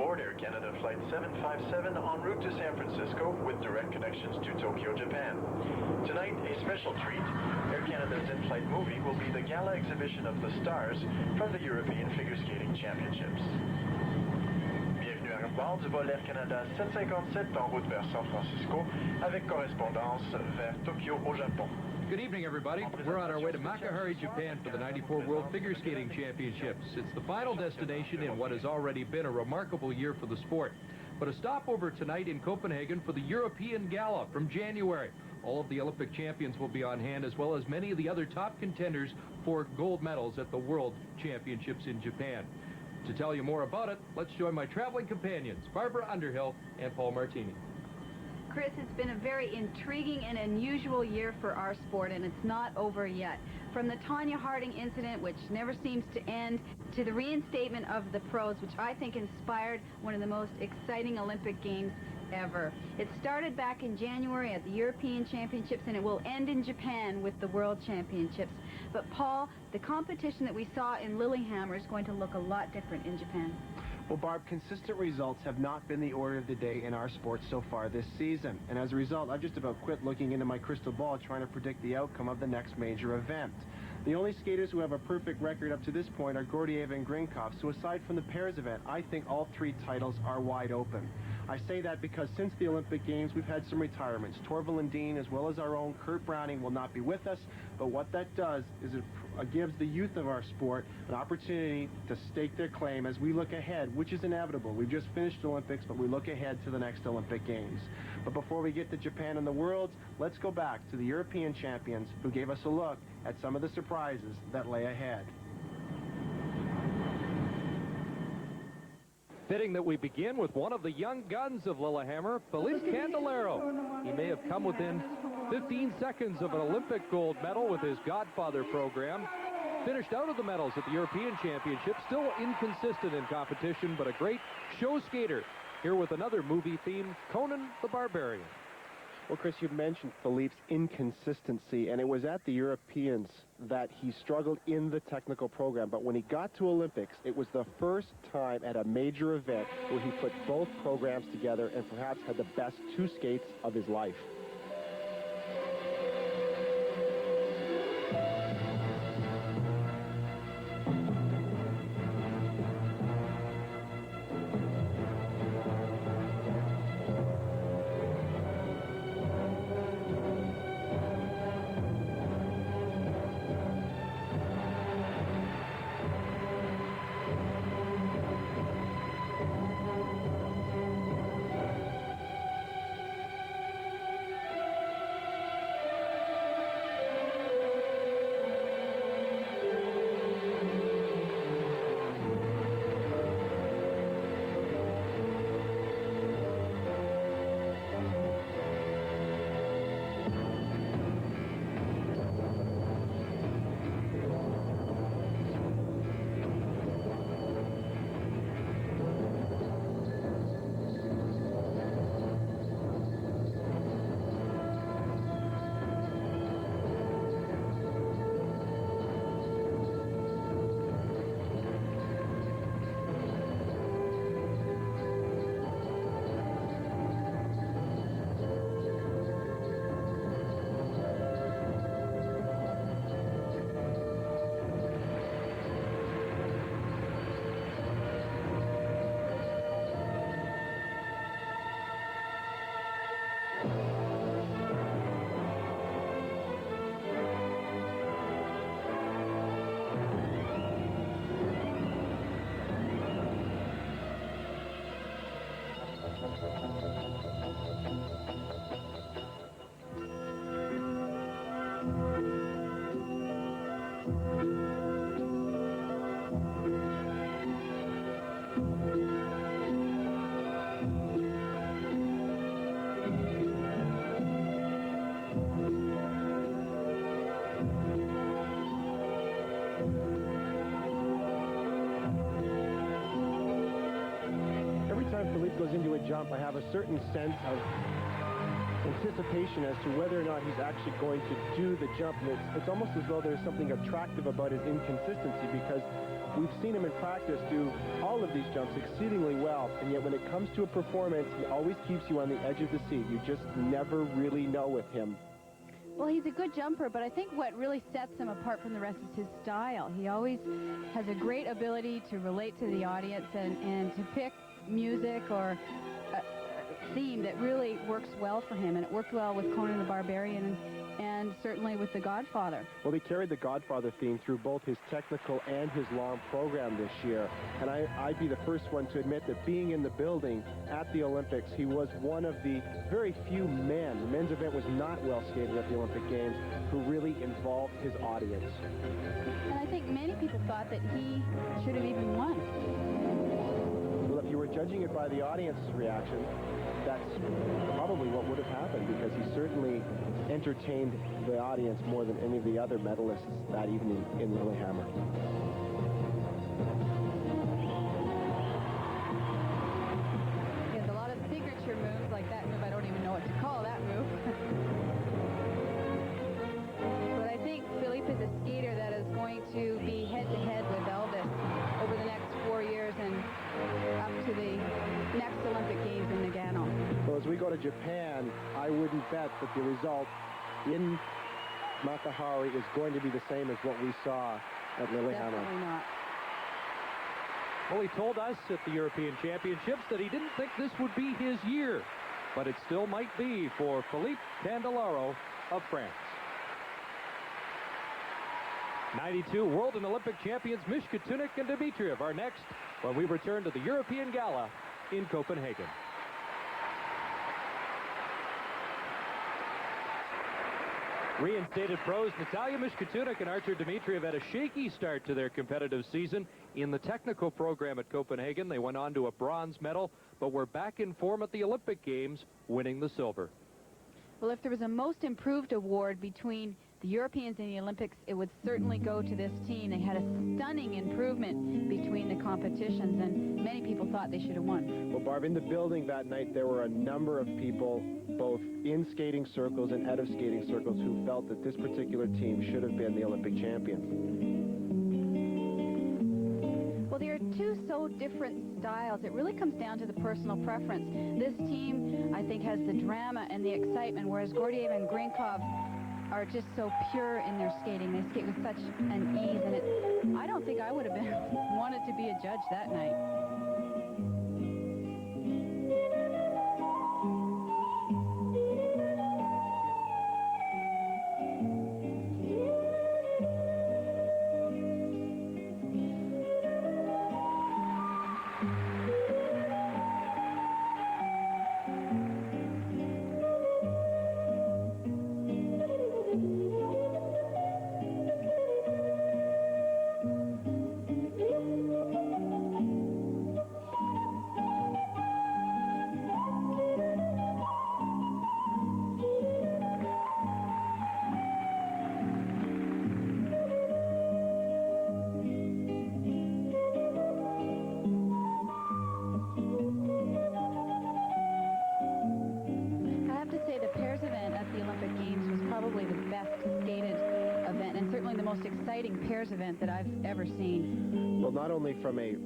aboard Air Canada Flight 757 en route to San Francisco with direct connections to Tokyo, Japan. Tonight, a special treat. Air Canada's in-flight movie will be the gala exhibition of the stars from the European Figure Skating Championships. Bienvenue à bord du vol Air Canada 757 en route vers San Francisco avec correspondance vers Tokyo au Japon. Good evening, everybody. We're on our way to Makuhari, Japan for the 94 World Figure Skating Championships. It's the final destination in what has already been a remarkable year for the sport. But a stopover tonight in Copenhagen for the European Gala from January. All of the Olympic champions will be on hand, as well as many of the other top contenders for gold medals at the World Championships in Japan. To tell you more about it, let's join my traveling companions, Barbara Underhill and Paul Martini. Chris, it's been a very intriguing and unusual year for our sport, and it's not over yet. From the Tonya Harding incident, which never seems to end, to the reinstatement of the pros, which I think inspired one of the most exciting Olympic Games ever. It started back in January at the European Championships, and it will end in Japan with the World Championships. But Paul, the competition that we saw in Lillehammer is going to look a lot different in Japan. Well, Barb, consistent results have not been the order of the day in our sport so far this season. And as a result, I've just about quit looking into my crystal ball trying to predict the outcome of the next major event. The only skaters who have a perfect record up to this point are Gordieva and Grinkov. So aside from the pairs event, I think all three titles are wide open. I say that because since the Olympic Games, we've had some retirements. Torvill and Dean, as well as our own Kurt Browning, will not be with us. But what that does is it gives the youth of our sport an opportunity to stake their claim as we look ahead, which is inevitable. We've just finished the Olympics, but we look ahead to the next Olympic Games. But before we get to Japan and the Worlds, let's go back to the European champions who gave us a look at some of the surprises that lay ahead. Fitting that we begin with one of the young guns of Lillehammer, Felipe Candelero. He may have come within 15 seconds of an Olympic gold medal with his Godfather program. Finished out of the medals at the European Championship, still inconsistent in competition, but a great show skater. Here with another movie theme, Conan the Barbarian. Well, Chris, you mentioned Philippe's inconsistency, and it was at the Europeans that he struggled in the technical program. But when he got to Olympics, it was the first time at a major event where he put both programs together and perhaps had the best two skates of his life. Goes into a jump, I have a certain sense of anticipation as to whether or not he's actually going to do the jump. And it's almost as though there's something attractive about his inconsistency, because we've seen him in practice do all of these jumps exceedingly well, and yet when it comes to a performance, he always keeps you on the edge of the seat. You just never really know with him. Well, he's a good jumper, but I think what really sets him apart from the rest is his style. He always has a great ability to relate to the audience and to pick music or a theme that really works well for him, and it worked well with Conan the Barbarian and certainly with The Godfather. Well, he carried the Godfather theme through both his technical and his long program this year. And I'd be the first one to admit that being in the building at the Olympics, he was one of the very few men, the men's event was not well skated at the Olympic Games, who really involved his audience. And I think many people thought that he should have even won. Well, if you were judging it by the audience's reaction, that's probably what would have happened, because he certainly entertained the audience more than any of the other medalists that evening in Lillehammer. He has a lot of signature moves like that move. I don't even know what to call that move. But I think Philippe is a skater that is going to be head-to-head with Elvis over the next 4 years and up to the next Olympic Games in Nagano. Well, as we go to Japan, I wouldn't bet that the result in Makahari is going to be the same as what we saw at Lillehammer. Definitely not. Well, he told us at the European Championships that he didn't think this would be his year, but it still might be for Philippe Candelaro of France. 92 World and Olympic champions Mischka Tunick and Dimitriev are next when we return to the European Gala in Copenhagen. Reinstated pros Natalia Mischka Tunick and Artur Dimitriev had a shaky start to their competitive season. In the technical program at Copenhagen, they went on to a bronze medal, but were back in form at the Olympic Games, winning the silver. Well, if there was a most improved award between the Europeans and the Olympics, it would certainly go to this team. They had a stunning improvement between the competitions, and many people thought they should have won. Well, Barb, in the building that night, there were a number of people, both in skating circles and out of skating circles, who felt that this particular team should have been the Olympic champions. Well, there are two so different styles. It really comes down to the personal preference. This team, I think, has the drama and the excitement, whereas Gordiev and Grinkov are just so pure in their skating. They skate with such an ease, and I don't think I would have been wanted to be a judge that night. Exciting pairs event that I've ever seen. Well, not only from a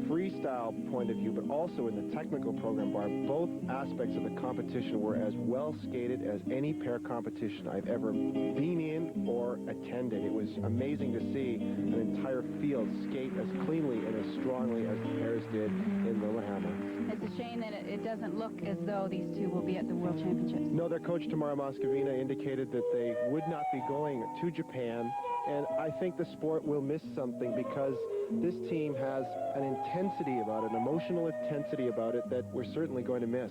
freestyle point of view, but also in the technical program, Barb, both aspects of the competition were as well skated as any pair competition I've ever been in or attended. It was amazing to see an entire field skate as cleanly and as strongly as the pairs did in Lillehammer. It's a shame that it doesn't look as though these two will be at the World Championships. No, their coach, Tamara Moscovina, indicated that they would not be going to Japan, and I think the sport will miss something, because this team has an intensity about it, an emotional intensity about it, that we're certainly going to miss.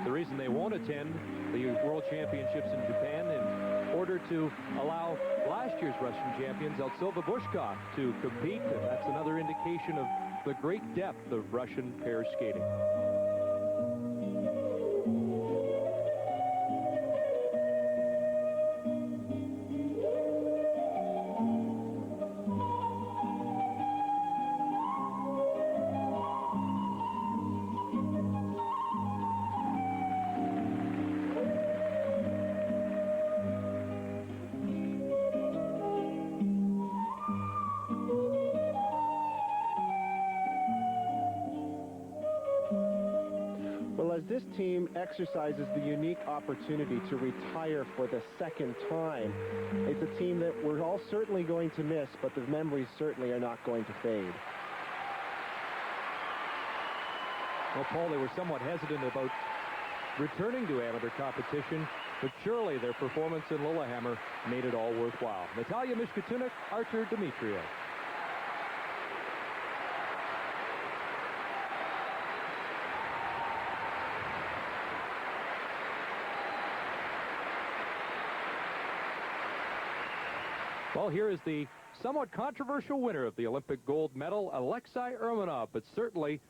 The reason they won't attend the World Championships in Japan in order to allow last year's Russian champions Elsilva Bushkov to compete, and that's another indication of the great depth of Russian pair skating. this team exercises the unique opportunity to retire for the second time, it's a team that we're all certainly going to miss, but the memories certainly are not going to fade. Well, Paul, they were somewhat hesitant about returning to amateur competition, but surely their performance in Lillehammer made it all worthwhile. Natalia Mishkatunik, Artur Dimitriev. Well, here is the somewhat controversial winner of the Olympic gold medal, Alexei Urmanov, but certainly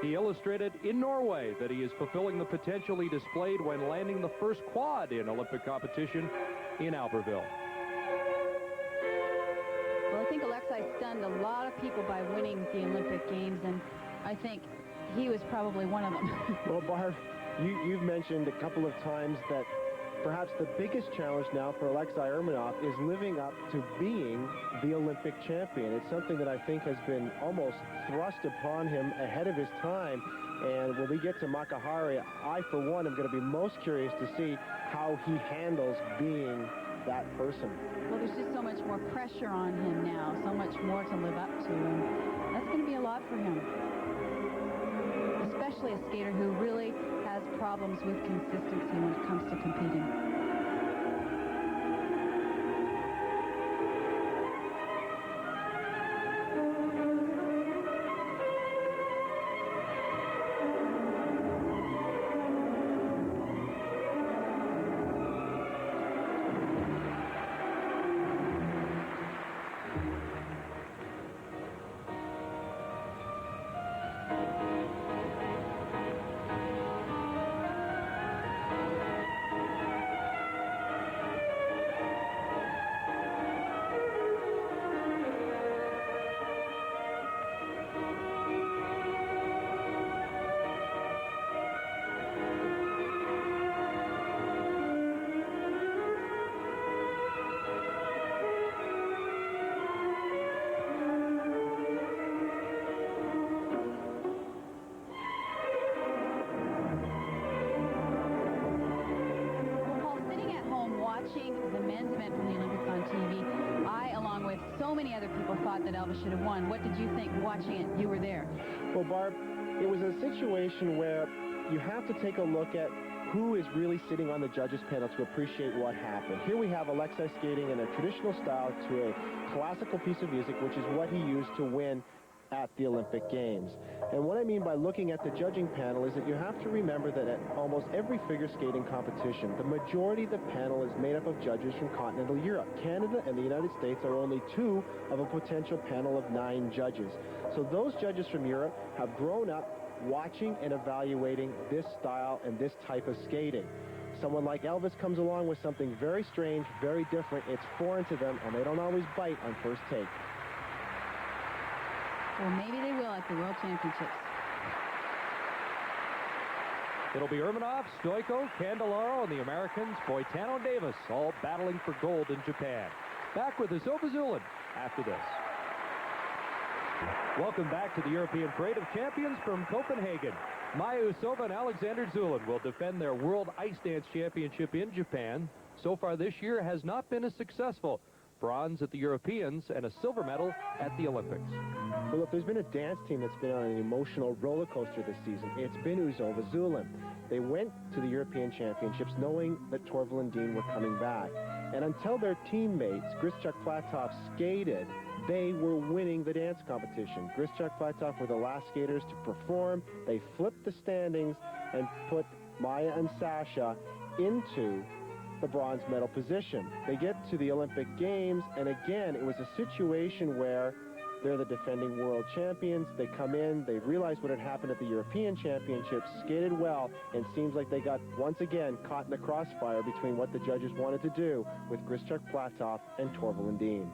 he illustrated in Norway that he is fulfilling the potential he displayed when landing the first quad in Olympic competition in Albertville. Well, I think Alexei stunned a lot of people by winning the Olympic Games, and I think he was probably one of them. Well, Barb, you've mentioned a couple of times that perhaps the biggest challenge now for Alexei Urmanov is living up to being the Olympic champion. It's something that I think has been almost thrust upon him ahead of his time. And when we get to Makahari, I, for one, am going to be most curious to see how he handles being that person. Well, there's just so much more pressure on him now, so much more to live up to, and that's going to be a lot for him. Especially a skater who really has problems with consistency when it comes to competing. That Elvis should have won. What did you think watching it? You were there. Well, Barb, it was a situation where you have to take a look at who is really sitting on the judges panel to appreciate what happened. Here we have Alexei skating in a traditional style to a classical piece of music, which is what he used to win at the Olympic Games. And what I mean by looking at the judging panel is that you have to remember that at almost every figure skating competition, the majority of the panel is made up of judges from continental Europe. Canada and the United States are only two of a potential panel of 9 judges. So those judges from Europe have grown up watching and evaluating this style and this type of skating. Someone like Elvis comes along with something very strange, very different. It's foreign to them, and they don't always bite on first take. Well, maybe they will at the World Championships. It'll be Urmanov, Stoiko, Candelaro, and the Americans, Boitano Davis, all battling for gold in Japan. Back with Usova Zulin after this. Welcome back to the European Parade of Champions from Copenhagen. Maya Usova and Alexander Zulin will defend their World Ice Dance Championship in Japan. So far this year has not been as successful. Bronze at the Europeans and a silver medal at the Olympics. Well, if there's been a dance team that's been on an emotional roller coaster this season, it's been Usova Zulin. They went to the European Championships knowing that Torvill and Dean were coming back. And until their teammates, Grischuk Platov, skated, they were winning the dance competition. Grischuk Platov were the last skaters to perform. They flipped the standings and put Maya and Sasha into the bronze medal position. They get to the Olympic Games, and again, it was a situation where they're the defending world champions. They come in, they realize what had happened at the European Championships, skated well, and seems like they got, once again, caught in the crossfire between what the judges wanted to do with Grischuk Platov and Torvill and Dean.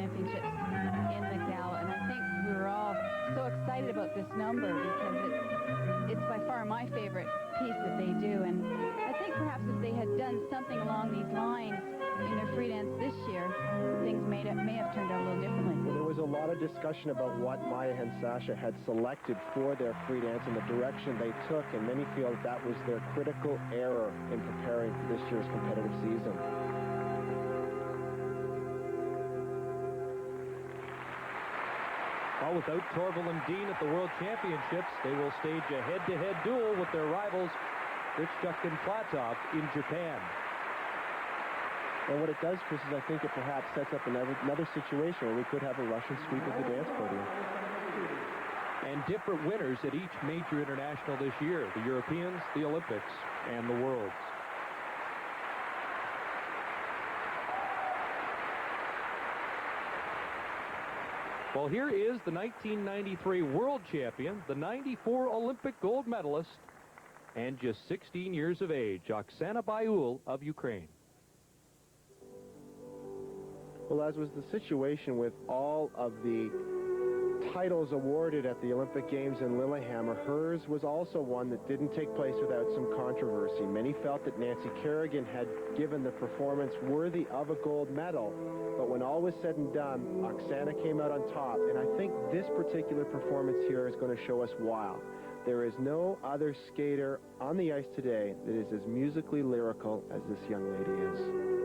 Championships in the gala. And I think we were all so excited about this number because it's by far my favorite piece that they do. And I think perhaps if they had done something along these lines in their free dance this year, things may have turned out a little differently. Well, there was a lot of discussion about what Maya and Sasha had selected for their free dance and the direction they took, and many feel that was their critical error in preparing for this year's competitive season. Well, without Torvill and Dean at the World Championships, they will stage a head-to-head duel with their rivals, Grichuk and Platov, in Japan. And what it does, Chris, is I think it perhaps sets up another situation where we could have a Russian sweep of the dance podium. And different winners at each major international this year, the Europeans, the Olympics, and the Worlds. Well, here is the 1993 world champion, the 94 Olympic gold medalist, and just 16 years of age, Oksana Baiul of Ukraine. Well, as was the situation with all of the titles awarded at the Olympic Games in Lillehammer, hers was also one that didn't take place without some controversy. Many felt that Nancy Kerrigan had given the performance worthy of a gold medal, but when all was said and done, Oksana came out on top, and I think this particular performance here is going to show us why. There is no other skater on the ice today that is as musically lyrical as this young lady is.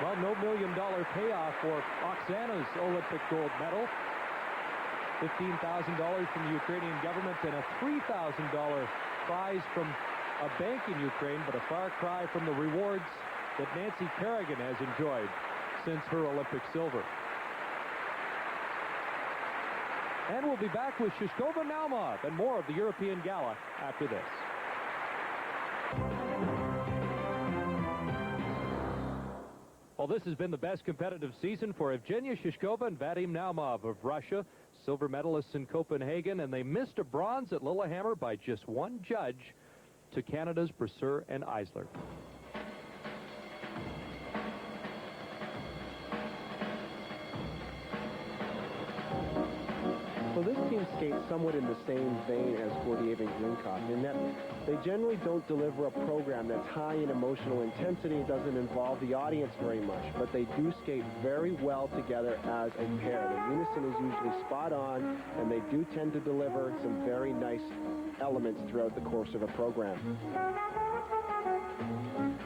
Well, no $1 million payoff for Oksana's Olympic gold medal. $15,000 from the Ukrainian government and a $3,000 prize from a bank in Ukraine, but a far cry from the rewards that Nancy Kerrigan has enjoyed since her Olympic silver. And we'll be back with Shishkova Naumov and more of the European Gala after this. Well, this has been the best competitive season for Evgenia Shishkova and Vadim Naumov of Russia. silver medalists in Copenhagen, and they missed a bronze at Lillehammer by just one judge to Canada's Brasseur and Eisler. So this team skates somewhat in the same vein as Gordeev and Greencock in that they generally don't deliver a program that's high in emotional intensity and doesn't involve the audience very much, but they do skate very well together as a pair. Their unison is usually spot on, and they do tend to deliver some very nice elements throughout the course of a program.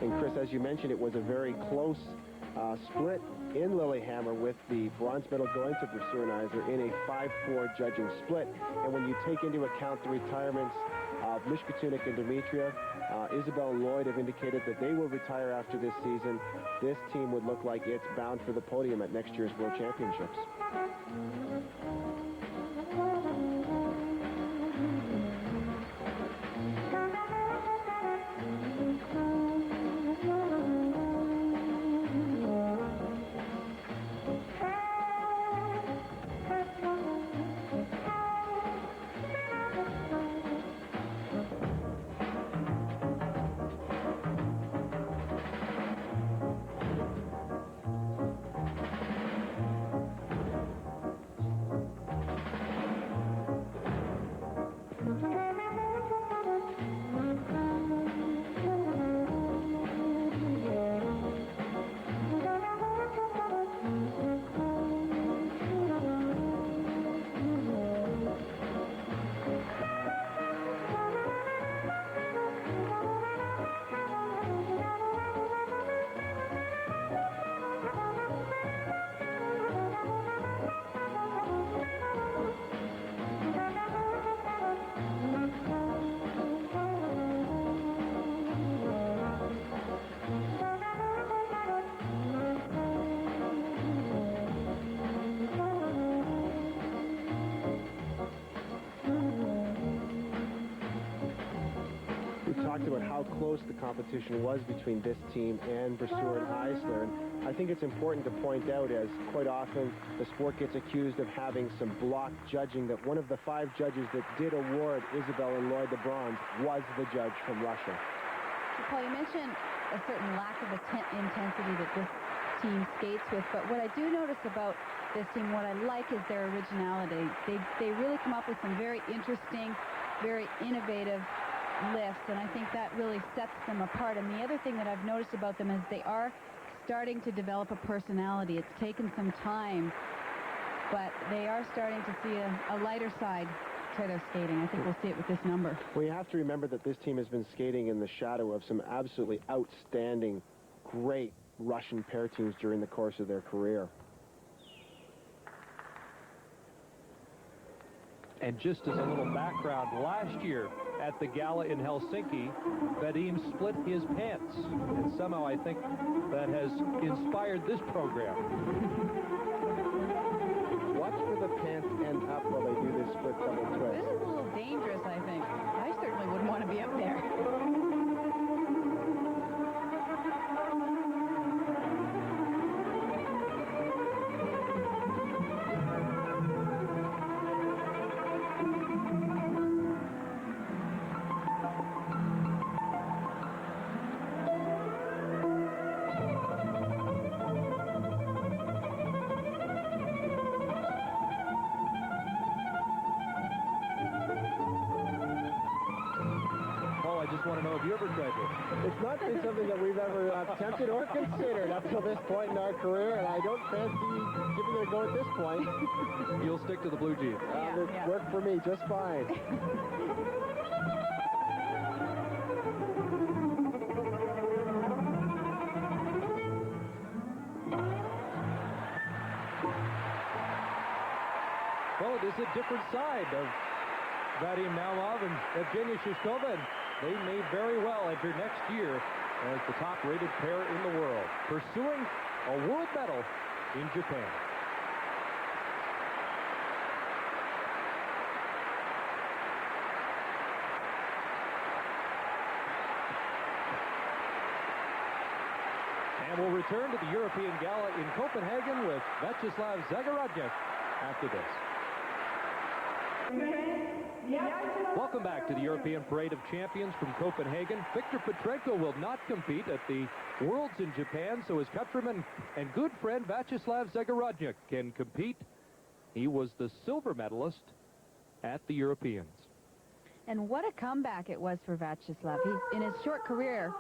And Chris, as you mentioned, it was a very close split in Lillehammer, with the bronze medal going to Brasseur and Eisler in a 5-4 judging split. And when you take into account the retirements of Mishkatunik and Demetriev, Isabel and Lloyd have indicated that they will retire after this season. This team would look like it's bound for the podium at next year's World Championships. Talked about how close the competition was between this team and Brasseur and Eisler, and I think it's important to point out, as quite often the sport gets accused of having some block judging, that one of the 5 judges that did award Isabel and Lloyd the bronze was the judge from Russia. Paul, you mentioned a certain lack of intensity that this team skates with, but what I do notice about this team, what I like, is their originality. They really come up with some very interesting, very innovative lifts, and I think that really sets them apart. And the other thing that I've noticed about them is they are starting to develop a personality. It's taken some time, but they are starting to see a lighter side to their skating. I think we'll see it with this number. Well, you have to remember that this team has been skating in the shadow of some absolutely outstanding, great Russian pair teams during the course of their career. And just as a little background, last year at the gala in Helsinki, Vadim split his pants. And somehow I think that has inspired this program. Watch for the pants end up while they do this split double twist. This is a little dangerous, I think. I certainly wouldn't want to be up there. I just want to know if you ever tried this. It's not been something that we've ever attempted or considered up till this point in our career, and I don't fancy giving it a go at this point. You'll stick to the blue jeans. It worked for me just fine. Well, it is a different side of Vadim Naumov and Evgenia Shishkova, and they may very well enter next year as the top-rated pair in the world, pursuing a world medal in Japan. And we'll return to the European Gala in Copenhagen with Vyacheslav Zagorodnyev after this. Welcome back to the European Parade of Champions from Copenhagen. Viktor Petrenko will not compete at the Worlds in Japan, so his countryman and good friend Vyacheslav Zagorodnik can compete. He was the silver medalist at the Europeans. And what a comeback it was for Vyacheslav. In his short career,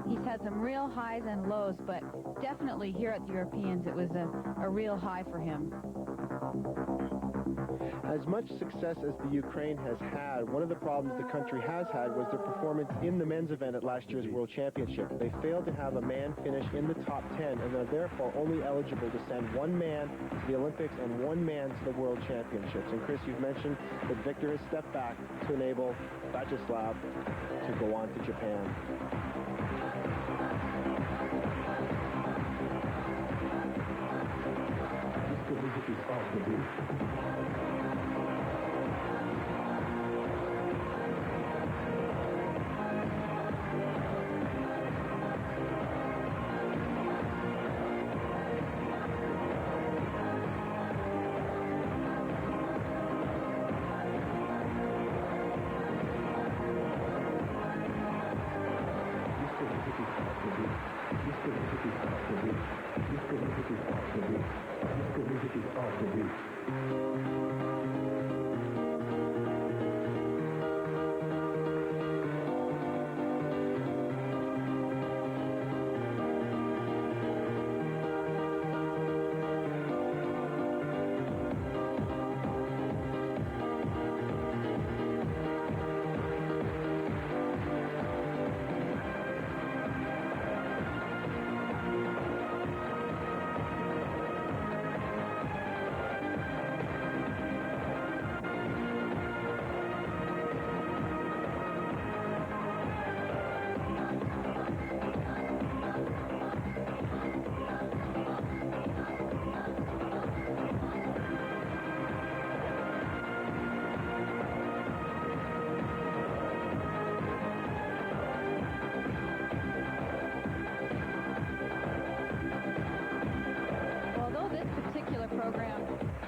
he's had some real highs and lows, but definitely here at the Europeans, it was a real high for him. As much success as the Ukraine has had, one of the problems the country has had was their performance in the men's event at last year's World Championship. They failed to have a man finish in the top 10 and are therefore only eligible to send one man to the Olympics and one man to the World Championships. And Chris, you've mentioned that Viktor has stepped back to enable Vyacheslav to go on to Japan.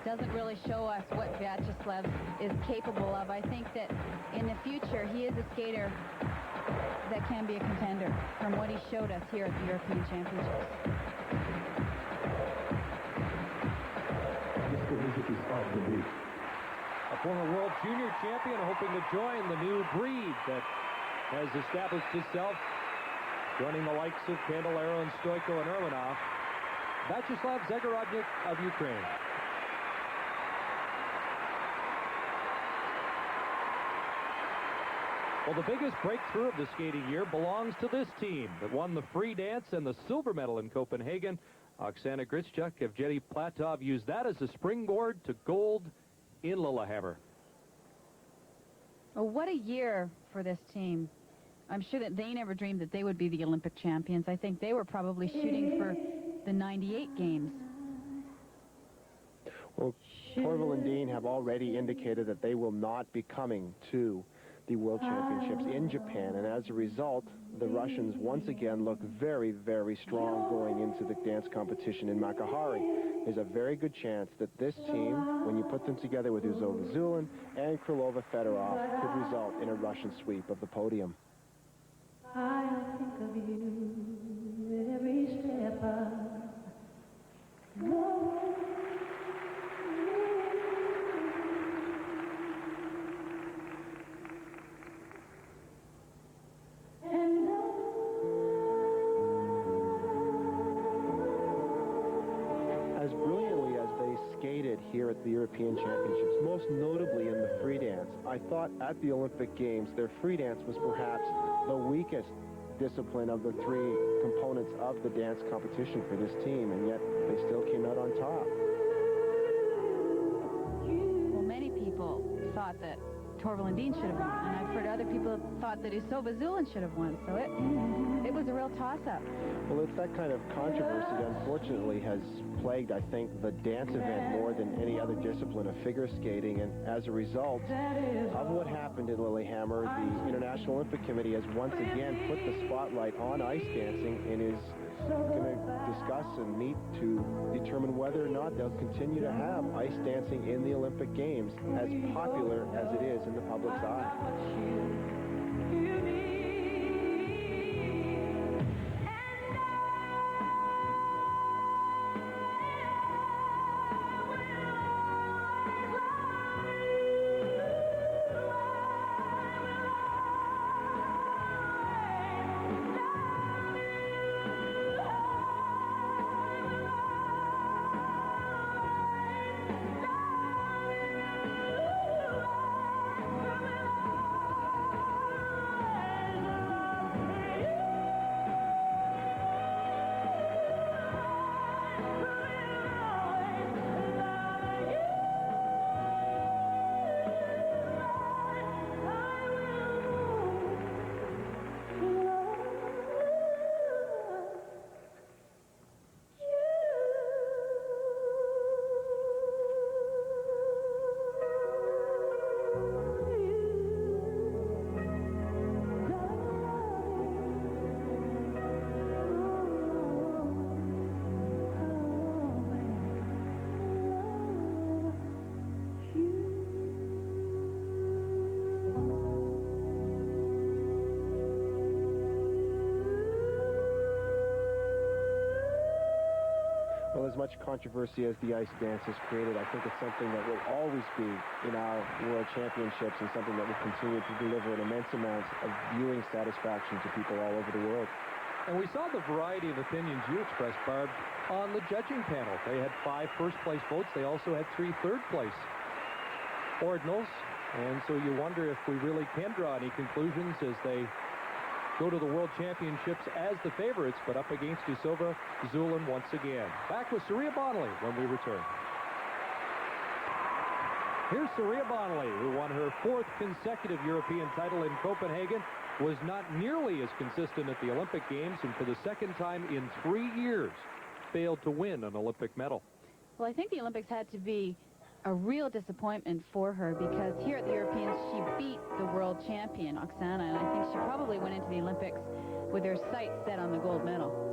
Doesn't really show us what Vyacheslav is capable of. I think that in the future he is a skater that can be a contender from what he showed us here at the European Championships. A former world junior champion hoping to join the new breed that has established itself, joining the likes of Candelaro and Stoyko and Urmanov. Vyacheslav Zagorodnik of Ukraine. Well, the biggest breakthrough of the skating year belongs to this team that won the free dance and the silver medal in Copenhagen. Oksana Grishchuk, Evgeny Platov used that as a springboard to gold in Lillehammer. Oh, what a year for this team. I'm sure that they never dreamed that they would be the Olympic champions. I think they were probably shooting for the 98 games. Well, Torvill and Dean have already indicated that they will not be coming to the World Championships in Japan, and as a result, the Russians once again look very, very strong going into the dance competition in Makahari. There's a very good chance that this team, when you put them together with Uzova Zulin and Krylova Fedorov, could result in a Russian sweep of the podium. I think of you every step of the way. As brilliantly as they skated here at the European Championships, most notably in the free dance, I thought at the Olympic Games their free dance was perhaps the weakest discipline of the three components of the dance competition for this team, and yet they still came out on top. Well, many people thought that Torvill and Dean should have won, and I've heard other people thought that Uzova Zulin should have won, so it was a real toss-up. Well, it's that kind of controversy that unfortunately has plagued, I think, the dance event more than any other discipline of figure skating, and as a result of what happened in Lillehammer, the International Olympic Committee has once again put the spotlight on ice dancing and is going to discuss and meet to determine whether or not they'll continue to have ice dancing in the Olympic Games, as popular as it is in the public's eye. Well, as much controversy as the ice dance has created, I think it's something that will always be in our World Championships and something that will continue to deliver an immense amount of viewing satisfaction to people all over the world. And we saw the variety of opinions you expressed, Barb, on the judging panel. They had 5 first-place votes. They also had 3 third-place ordinals. And so you wonder if we really can draw any conclusions as they go to the World Championships as the favorites, but up against Isova Zulin once again. Back with Saria Bonley when we return. Here's Saria Bonley, who won her 4th consecutive European title in Copenhagen, was not nearly as consistent at the Olympic Games, and for the second time in 3 years, failed to win an Olympic medal. Well, I think the Olympics had to be a real disappointment for her, because here at the Europeans, she beat the world champion, Oksana, and I think she probably went into the Olympics with her sights set on the gold medal.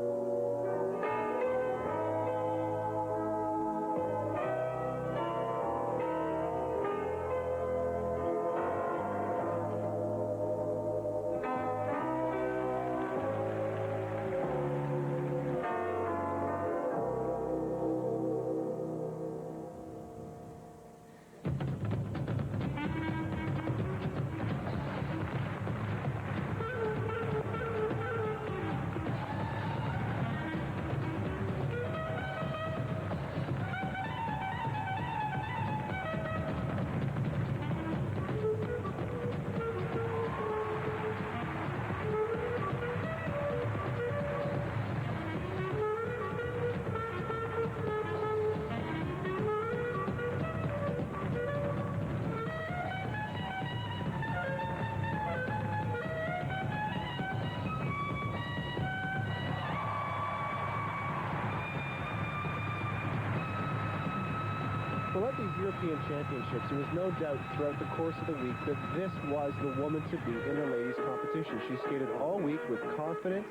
Well, at these European Championships, there was no doubt throughout the course of the week that this was the woman to beat in her ladies competition. She skated all week with confidence.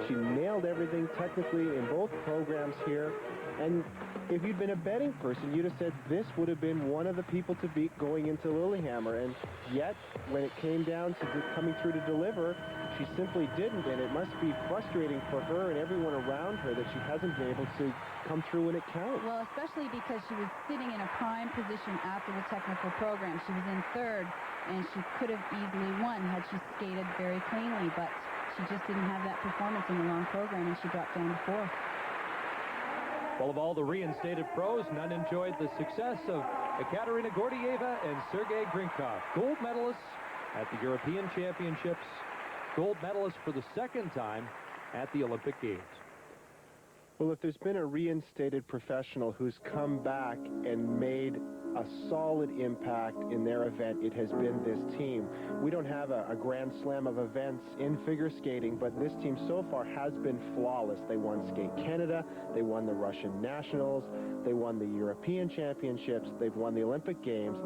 She nailed everything technically in both programs here. And if you'd been a betting person, you'd have said this would have been one of the people to beat going into Lillehammer. And yet, when it came down to coming through to deliver, she simply didn't. And it must be frustrating for her and everyone around her that she hasn't been able to come through when it counts. Well, especially because she was sitting in a prime position after the technical program. She was in 3rd, and she could have easily won had she skated very cleanly, but she just didn't have that performance in the long program, and she dropped down to 4th. Well, of all the reinstated pros, none enjoyed the success of Ekaterina Gordieva and Sergei Grinkov, gold medalists at the European Championships, gold medalists for the 2nd time at the Olympic Games. Well, if there's been a reinstated professional who's come back and made a solid impact in their event, it has been this team. We don't have a grand slam of events in figure skating, but this team so far has been flawless. They won Skate Canada, they won the Russian Nationals, they won the European Championships, they've won the Olympic Games.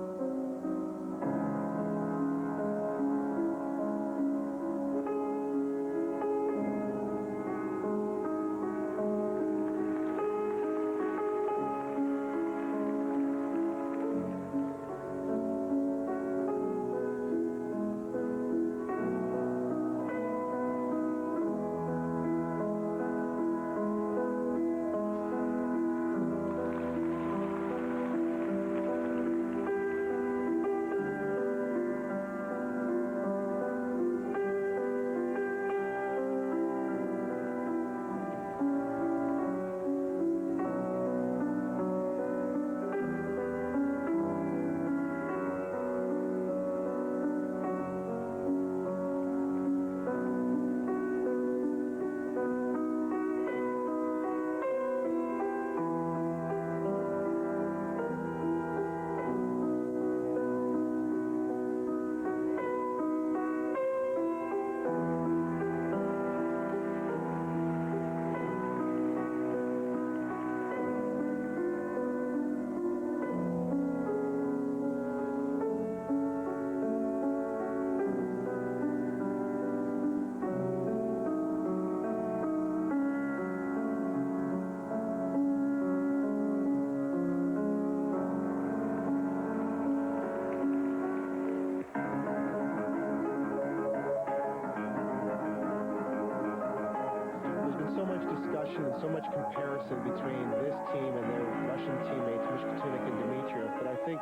discussion and so much comparison between this team and their Russian teammates, Mishkatunik and Dmitriev, but I think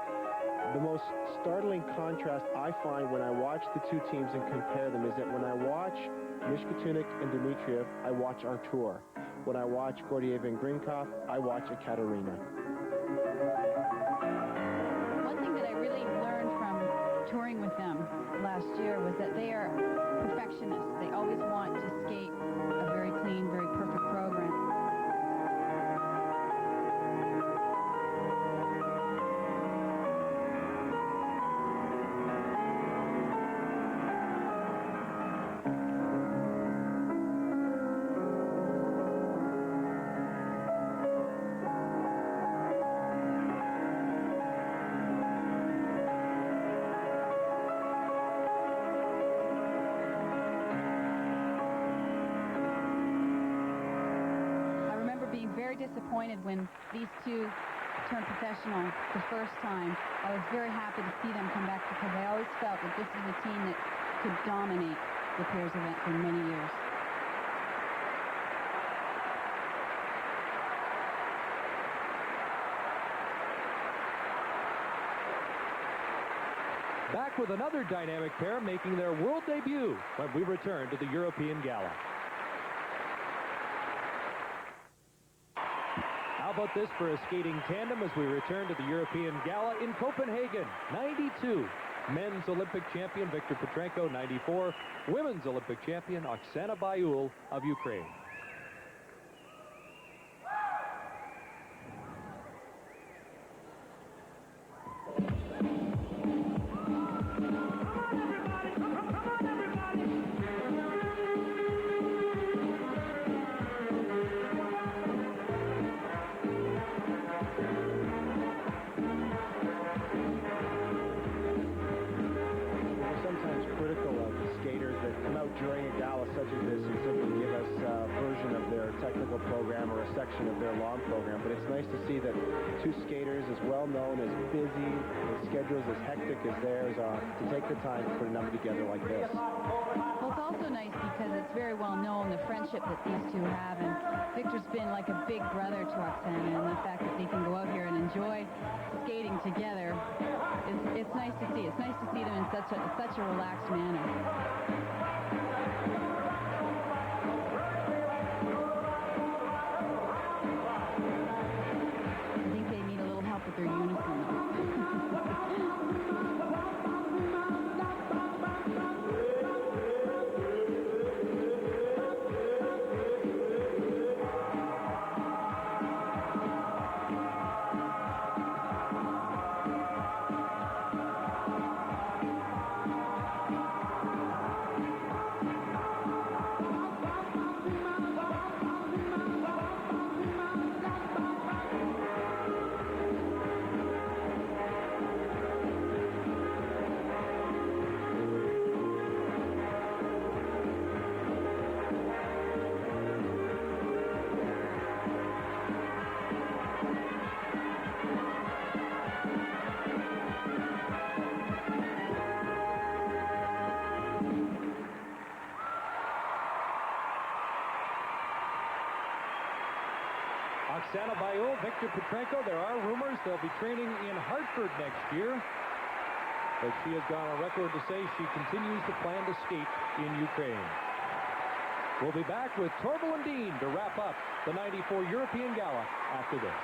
the most startling contrast I find when I watch the two teams and compare them is that when I watch Mishkatunik and Dmitriev, I watch Artur. When I watch Gordiev and Grinkov, I watch Ekaterina. One thing that I really learned from touring with them last year was that they are perfectionists. They always want to skate a very clean, very perfect program. Disappointed when these two turned professional the first time. I was very happy to see them come back because I always felt that this is a team that could dominate the pairs event for many years. Back with another dynamic pair making their world debut when we return to the European Gala. How about this for a skating tandem as we return to the European Gala in Copenhagen? 92, men's Olympic champion Viktor Petrenko, 94, women's Olympic champion Oksana Baiul of Ukraine. During a gala such as this and simply give us a version of their technical program or a section of their long program, but it's nice to see that two skaters as well known, as busy, as schedules as hectic as theirs are, to take the time to put a number together like this. Well, it's also nice because it's very well known the friendship that these two have, and Victor's been like a big brother to Oksana, and the fact that they can go out here and enjoy skating together it's nice to see. It's nice to see them in such a relaxed manner. With their unison, Oksana Baiul, Viktor Petrenko, there are rumors they'll be training in Hartford next year. But she has gone on record to say she continues to plan to skate in Ukraine. We'll be back with Torvill and Dean to wrap up the 94 European Gala after this.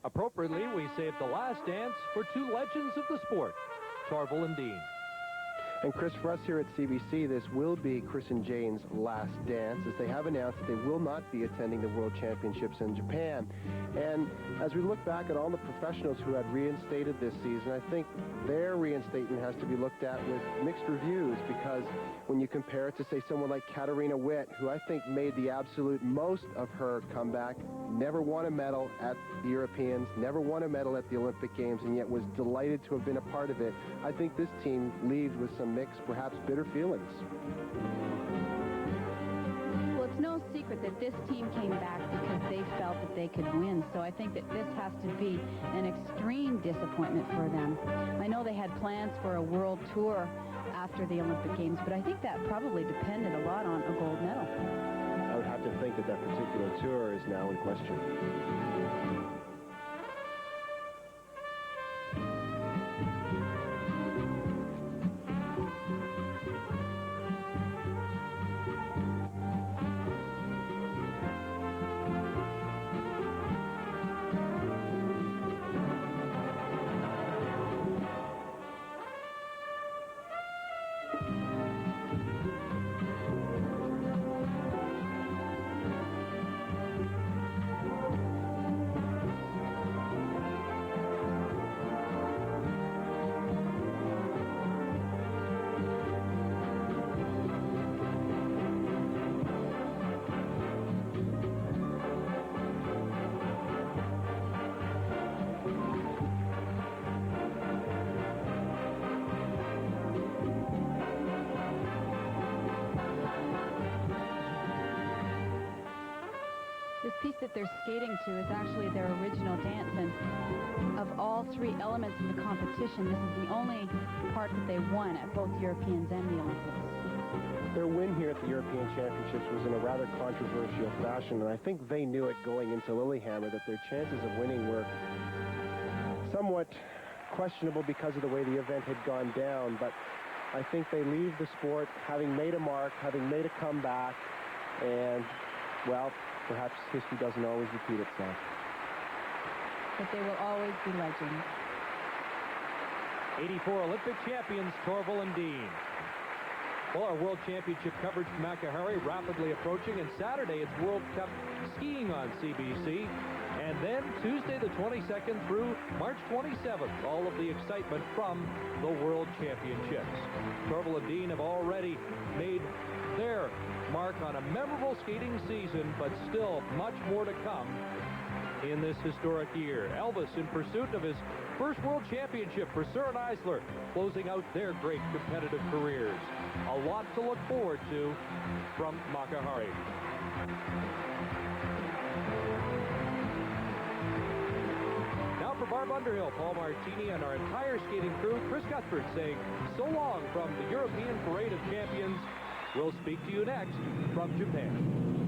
Appropriately, we saved the last dance for two legends of the sport, Torvill and Dean. And Chris, for us here at CBC, this will be Chris and Jane's last dance, as they have announced that they will not be attending the World Championships in Japan. And as we look back at all the professionals who had reinstated this season, I think their reinstatement has to be looked at with mixed reviews, because when you compare it to, say, someone like Katarina Witt, who I think made the absolute most of her comeback, never won a medal at the Europeans, never won a medal at the Olympic Games, and yet was delighted to have been a part of it, I think this team leaves with some mixed, perhaps bitter feelings. Well, it's no secret that this team came back because they felt that they could win. So I think that this has to be an extreme disappointment for them. I know they had plans for a world tour after the Olympic Games, but I think that probably depended a lot on a gold medal. I would have to think that that particular tour is now in question. This piece that they're skating to is actually their original dance, and of all three elements in the competition, this is the only part that they won at both Europeans and the Olympics. Their win here at the European Championships was in a rather controversial fashion, and I think they knew it going into Lillehammer that their chances of winning were somewhat questionable because of the way the event had gone down, but I think they leave the sport having made a mark, having made a comeback, and, well, perhaps history doesn't always repeat itself. But they will always be legends. 84 Olympic champions Torvill and Dean. Well, our World Championship coverage from Makahari rapidly approaching, and Saturday it's World Cup skiing on CBC. And then Tuesday the 22nd through March 27th, all of the excitement from the World Championships. Torvill and Dean have already made their mark on a memorable skating season, but still much more to come in this historic year. Elvis in pursuit of his first World Championship for Søren Eisler, closing out their great competitive careers. A lot to look forward to from Makahari. Now for Barb Underhill, Paul Martini, and our entire skating crew, Chris Cuthbert saying so long from the European Parade of Champions. We'll speak to you next from Japan.